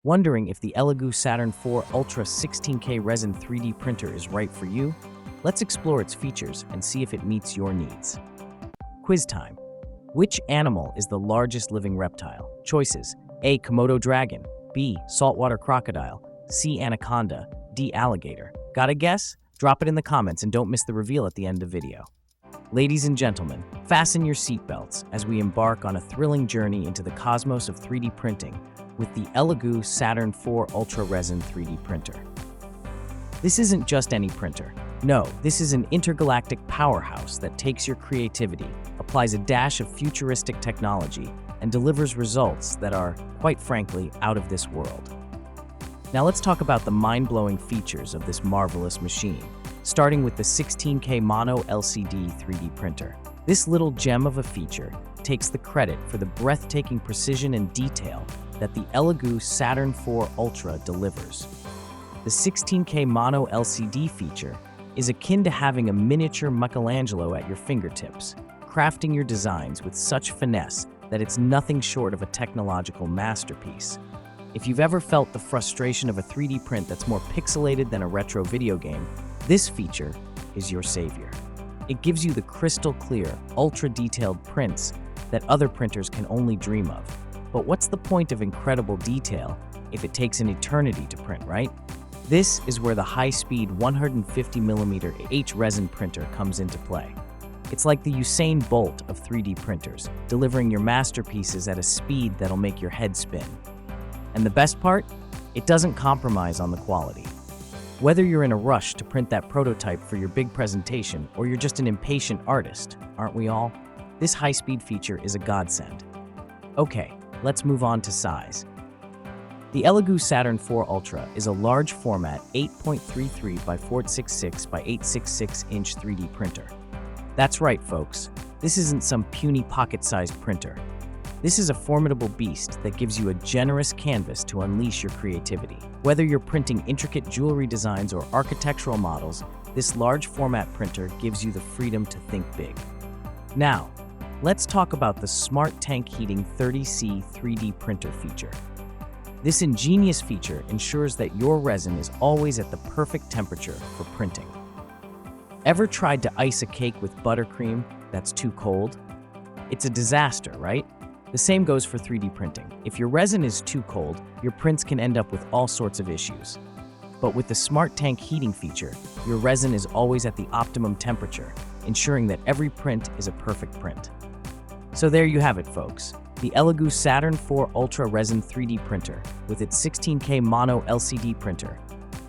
Wondering if the ELEGOO Saturn 4 Ultra 16K Resin 3D printer is right for you? Let's explore its features and see if it meets your needs. Quiz time. Which animal is the largest living reptile? Choices: A. Komodo dragon, B. Saltwater crocodile, C. Anaconda, D. Alligator. Got a guess? Drop it in the comments and don't miss the reveal at the end of the video. Ladies and gentlemen, fasten your seatbelts as we embark on a thrilling journey into the cosmos of 3D printing with the ELEGOO Saturn 4 Ultra Resin 3D printer. This isn't just any printer. No, this is an intergalactic powerhouse that takes your creativity, applies a dash of futuristic technology, and delivers results that are, quite frankly, out of this world. Now let's talk about the mind-blowing features of this marvelous machine, starting with the 16K Mono LCD 3D printer. This little gem of a feature takes the credit for the breathtaking precision and detail that the ELEGOO Saturn 4 Ultra delivers. The 16K Mono LCD feature is akin to having a miniature Michelangelo at your fingertips, crafting your designs with such finesse that it's nothing short of a technological masterpiece. If you've ever felt the frustration of a 3D print that's more pixelated than a retro video game, this feature is your savior. It gives you the crystal clear, ultra-detailed prints that other printers can only dream of. But what's the point of incredible detail if it takes an eternity to print, right? This is where the high-speed 150mm H resin printer comes into play. It's like the Usain Bolt of 3D printers, delivering your masterpieces at a speed that'll make your head spin. And the best part? It doesn't compromise on the quality. Whether you're in a rush to print that prototype for your big presentation or you're just an impatient artist, aren't we all? This high-speed feature is a godsend. Okay, let's move on to size. The ELEGOO Saturn 4 Ultra is a large format 8.33 by 466 by 866 inch 3D printer. That's right, folks. This isn't some puny pocket-sized printer. This is a formidable beast that gives you a generous canvas to unleash your creativity. Whether you're printing intricate jewelry designs or architectural models, this large format printer gives you the freedom to think big. Now, let's talk about the Resin Tank Heating 30C 3D printer feature. This ingenious feature ensures that your resin is always at the perfect temperature for printing. Ever tried to ice a cake with buttercream that's too cold? It's a disaster, right? The same goes for 3D printing. If your resin is too cold, your prints can end up with all sorts of issues. But with the Resin Tank Heating feature, your resin is always at the optimum temperature, ensuring that every print is a perfect print. So there you have it, folks. The ELEGOO Saturn 4 Ultra Resin 3D printer with its 16K Mono LCD printer,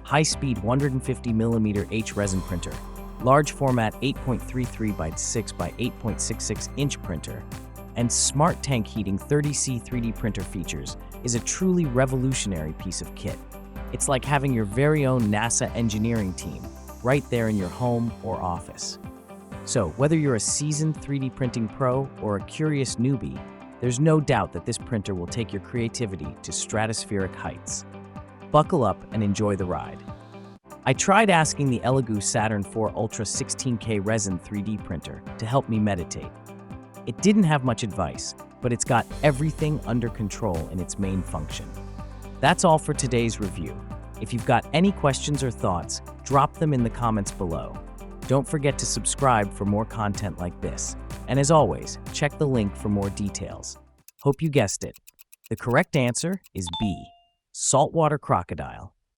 high-speed 150mm H resin printer, large format 8.33 by 6 by 8.66 inch printer, and Resin Tank Heating 30C 3D printer features is a truly revolutionary piece of kit. It's like having your very own NASA engineering team right there in your home or office. So whether you're a seasoned 3D printing pro or a curious newbie, there's no doubt that this printer will take your creativity to stratospheric heights. Buckle up and enjoy the ride. I tried asking the ELEGOO Saturn 4 Ultra 16K Resin 3D printer to help me meditate. It didn't have much advice, but it's got everything under control in its main function. That's all for today's review. If you've got any questions or thoughts, drop them in the comments below. Don't forget to subscribe for more content like this. And as always, check the link for more details. Hope you guessed it. The correct answer is B, saltwater crocodile.